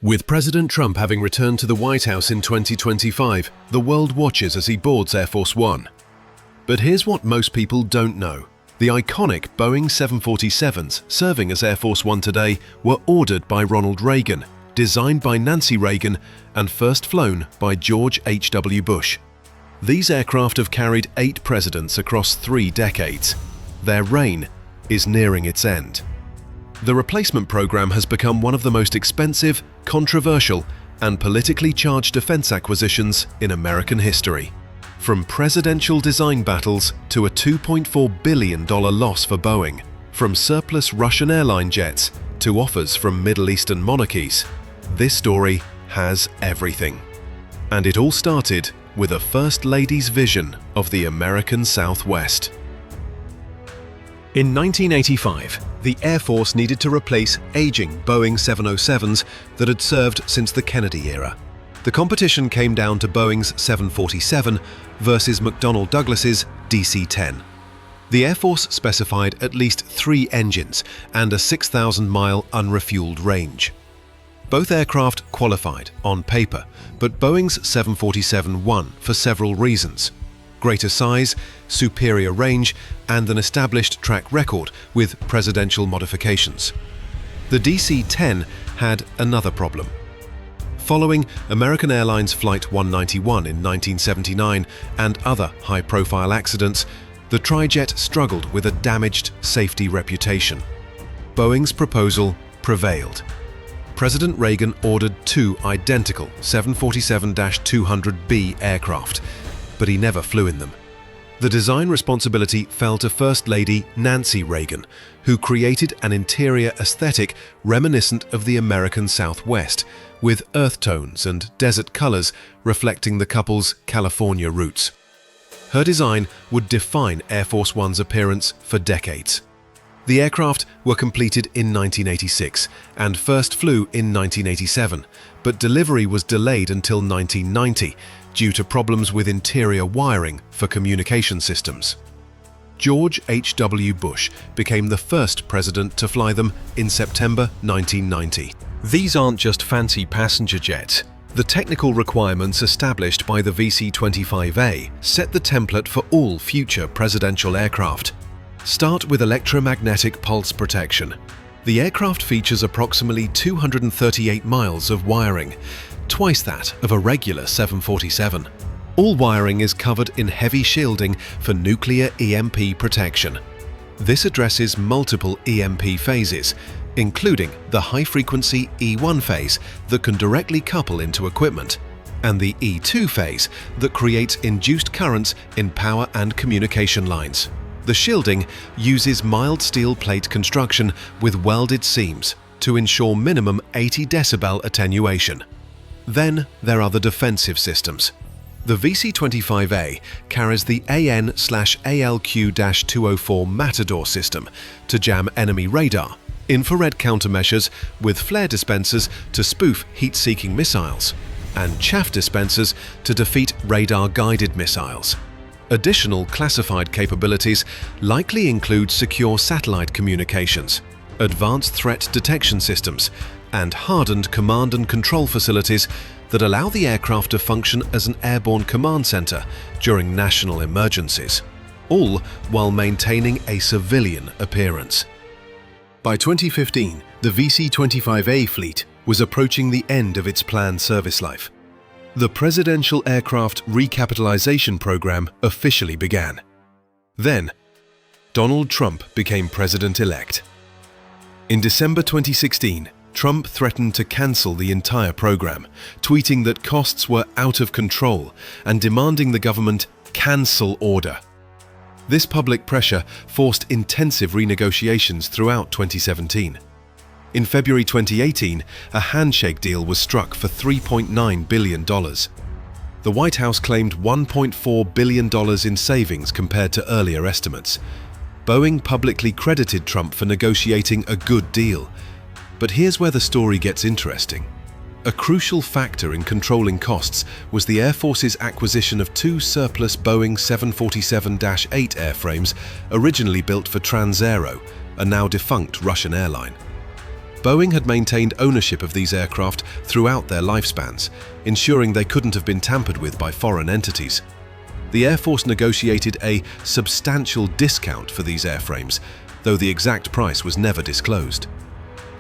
With President Trump having returned to the White House in 2025, the world watches as he boards Air Force One. But here's what most people don't know. The iconic Boeing 747s serving as Air Force One today were ordered by Ronald Reagan, designed by Nancy Reagan, and first flown by George H.W. Bush. These aircraft have carried 8 presidents across 3 decades. Their reign is nearing its end. The replacement program has become one of the most expensive, controversial, and politically charged defense acquisitions in American history. From presidential design battles to a $2.4 billion loss for Boeing, from surplus Russian airline jets to offers from Middle Eastern monarchies, this story has everything. And it all started with a First Lady's vision of the American Southwest. In 1985, the Air Force needed to replace aging Boeing 707s that had served since the Kennedy era. The competition came down to Boeing's 747 versus McDonnell Douglas's DC-10. The Air Force specified at least 3 engines and a 6,000-mile unrefueled range. Both aircraft qualified on paper, but Boeing's 747 won for several reasons: greater size, superior range, and an established track record with presidential modifications. The DC-10 had another problem. Following American Airlines Flight 191 in 1979 and other high-profile accidents, the trijet struggled with a damaged safety reputation. Boeing's proposal prevailed. President Reagan ordered 2 identical 747-200B aircraft, but he never flew in them. The design responsibility fell to First Lady Nancy Reagan, who created an interior aesthetic reminiscent of the American Southwest, with earth tones and desert colors reflecting the couple's California roots. Her design would define Air Force One's appearance for decades. The aircraft were completed in 1986 and first flew in 1987, but delivery was delayed until 1990 due to problems with interior wiring for communication systems. George H.W. Bush became the first president to fly them in September 1990. These aren't just fancy passenger jets. The technical requirements established by the VC-25A set the template for all future presidential aircraft. Start with electromagnetic pulse protection. The aircraft features approximately 238 miles of wiring, twice that of a regular 747. All wiring is covered in heavy shielding for nuclear EMP protection. This addresses multiple EMP phases, including the high-frequency E1 phase that can directly couple into equipment, and the E2 phase that creates induced currents in power and communication lines. The shielding uses mild steel plate construction with welded seams to ensure minimum 80 decibel attenuation. Then there are the defensive systems. The VC-25A carries the AN/ALQ-204 Matador system to jam enemy radar, infrared countermeasures with flare dispensers to spoof heat-seeking missiles, and chaff dispensers to defeat radar-guided missiles. Additional classified capabilities likely include secure satellite communications, advanced threat detection systems, and hardened command and control facilities that allow the aircraft to function as an airborne command center during national emergencies, all while maintaining a civilian appearance. By 2015, the VC-25A fleet was approaching the end of its planned service life. The Presidential Aircraft Recapitalization Program officially began. Then, Donald Trump became president-elect. In December 2016, Trump threatened to cancel the entire program, tweeting that costs were out of control and demanding the government cancel order. This public pressure forced intensive renegotiations throughout 2017. In February 2018, a handshake deal was struck for $3.9 billion. The White House claimed $1.4 billion in savings compared to earlier estimates. Boeing publicly credited Trump for negotiating a good deal. But here's where the story gets interesting. A crucial factor in controlling costs was the Air Force's acquisition of 2 surplus Boeing 747-8 airframes originally built for Transaero, a now defunct Russian airline. Boeing had maintained ownership of these aircraft throughout their lifespans, ensuring they couldn't have been tampered with by foreign entities. The Air Force negotiated a substantial discount for these airframes, though the exact price was never disclosed.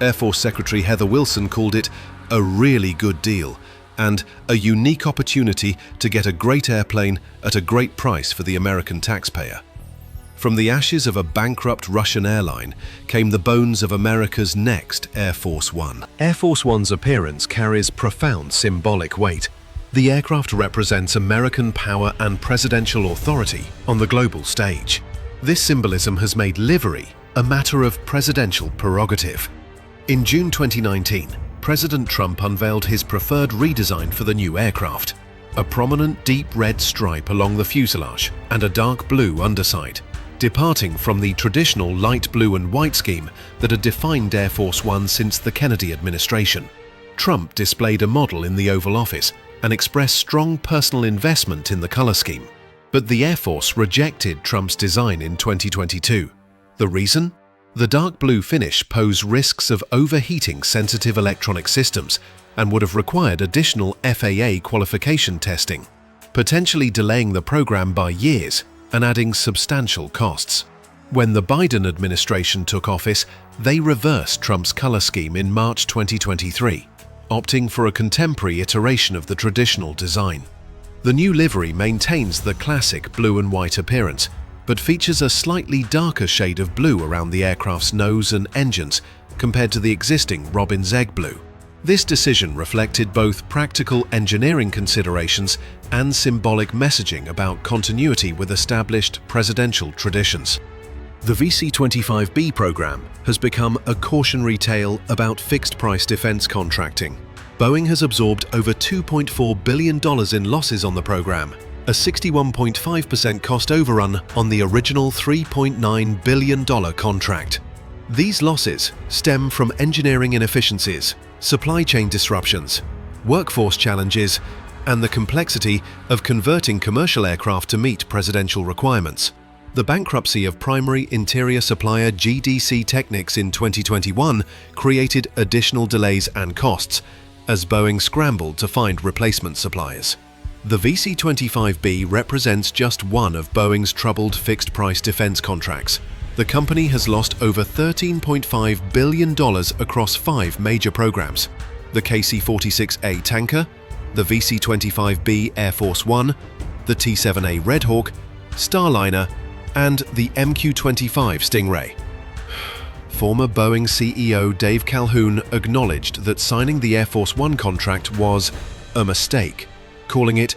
Air Force Secretary Heather Wilson called it a really good deal and a unique opportunity to get a great airplane at a great price for the American taxpayer. From the ashes of a bankrupt Russian airline came the bones of America's next Air Force One. Air Force One's appearance carries profound symbolic weight. The aircraft represents American power and presidential authority on the global stage. This symbolism has made livery a matter of presidential prerogative. In June 2019, President Trump unveiled his preferred redesign for the new aircraft: a prominent deep red stripe along the fuselage and a dark blue underside, departing from the traditional light blue and white scheme that had defined Air Force One since the Kennedy administration. Trump displayed a model in the Oval Office and expressed strong personal investment in the color scheme. But the Air Force rejected Trump's design in 2022. The reason? The dark blue finish posed risks of overheating sensitive electronic systems and would have required additional FAA qualification testing, potentially delaying the program by years and adding substantial costs. When the Biden administration took office, they reversed Trump's color scheme in March 2023, opting for a contemporary iteration of the traditional design. The new livery maintains the classic blue and white appearance, but features a slightly darker shade of blue around the aircraft's nose and engines compared to the existing robin's egg blue. This decision reflected both practical engineering considerations and symbolic messaging about continuity with established presidential traditions. The VC-25B program has become a cautionary tale about fixed-price defense contracting. Boeing has absorbed over $2.4 billion in losses on the program, a 61.5% cost overrun on the original $3.9 billion contract. These losses stem from engineering inefficiencies, supply chain disruptions, workforce challenges, and the complexity of converting commercial aircraft to meet presidential requirements. The bankruptcy of primary interior supplier GDC Technics in 2021 created additional delays and costs as Boeing scrambled to find replacement suppliers. The VC-25B represents just one of Boeing's troubled fixed-price defense contracts. The company has lost over $13.5 billion across 5 major programs: the KC-46A tanker, the VC-25B Air Force One, the T-7A Red Hawk, Starliner, and the MQ-25 Stingray. Former Boeing CEO Dave Calhoun acknowledged that signing the Air Force One contract was a mistake, calling it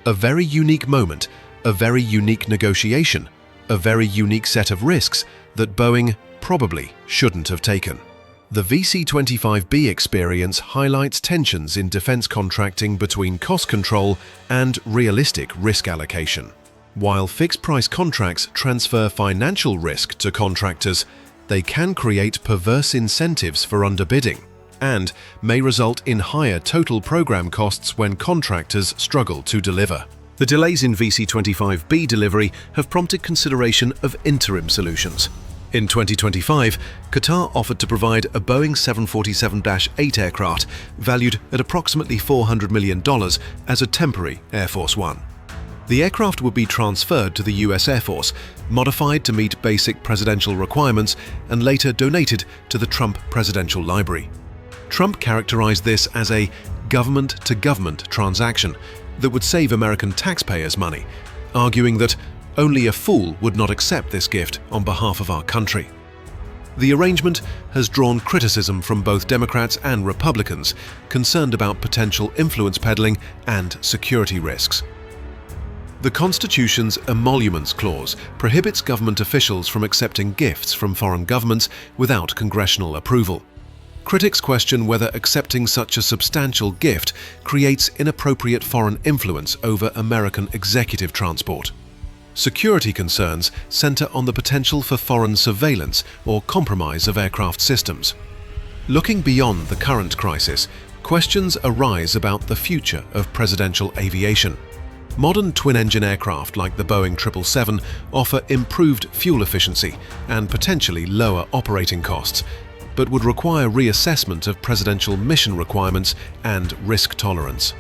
a very unique moment, a very unique negotiation, a very unique set of risks that Boeing probably shouldn't have taken. The VC-25B experience highlights tensions in defense contracting between cost control and realistic risk allocation. While fixed-price contracts transfer financial risk to contractors, they can create perverse incentives for underbidding and may result in higher total program costs when contractors struggle to deliver. The delays in VC-25B delivery have prompted consideration of interim solutions. In 2025, Qatar offered to provide a Boeing 747-8 aircraft valued at approximately $400 million as a temporary Air Force One. The aircraft would be transferred to the US Air Force, modified to meet basic presidential requirements, and later donated to the Trump Presidential Library. Trump characterized this as a government-to-government transaction that would save American taxpayers money, arguing that only a fool would not accept this gift on behalf of our country. The arrangement has drawn criticism from both Democrats and Republicans concerned about potential influence peddling and security risks. The Constitution's Emoluments Clause prohibits government officials from accepting gifts from foreign governments without congressional approval. Critics question whether accepting such a substantial gift creates inappropriate foreign influence over American executive transport. Security concerns center on the potential for foreign surveillance or compromise of aircraft systems. Looking beyond the current crisis, questions arise about the future of presidential aviation. Modern twin-engine aircraft like the Boeing 777 offer improved fuel efficiency and potentially lower operating costs, but would require reassessment of presidential mission requirements and risk tolerance.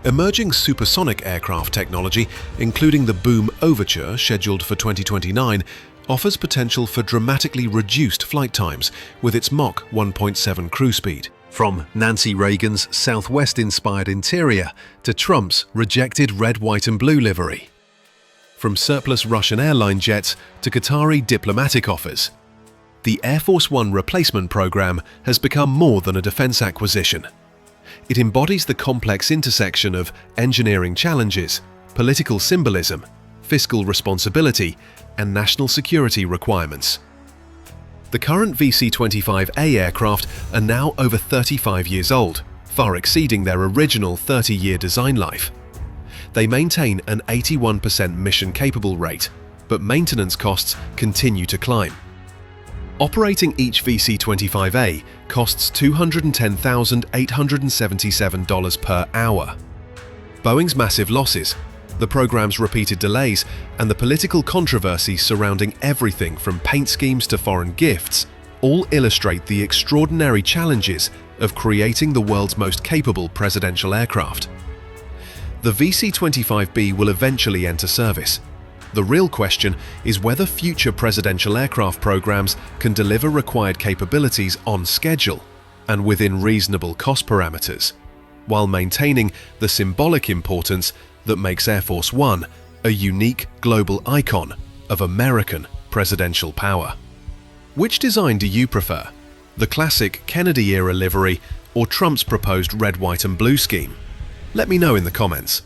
Emerging supersonic aircraft technology, including the Boom Overture scheduled for 2029, offers potential for dramatically reduced flight times with its Mach 1.7 cruise speed. From Nancy Reagan's Southwest-inspired interior to Trump's rejected red, white and blue livery. From surplus Russian airline jets to Qatari diplomatic offers, the Air Force One replacement program has become more than a defense acquisition. It embodies the complex intersection of engineering challenges, political symbolism, fiscal responsibility, and national security requirements. The current VC-25A aircraft are now over 35 years old, far exceeding their original 30-year design life. They maintain an 81% mission-capable rate, but maintenance costs continue to climb. Operating each VC-25A costs $210,877 per hour. Boeing's massive losses, the program's repeated delays, and the political controversy surrounding everything from paint schemes to foreign gifts all illustrate the extraordinary challenges of creating the world's most capable presidential aircraft. The VC-25B will eventually enter service. The real question is whether future presidential aircraft programs can deliver required capabilities on schedule and within reasonable cost parameters, while maintaining the symbolic importance that makes Air Force One a unique global icon of American presidential power. Which design do you prefer? The classic Kennedy-era livery or Trump's proposed red, white and blue scheme? Let me know in the comments.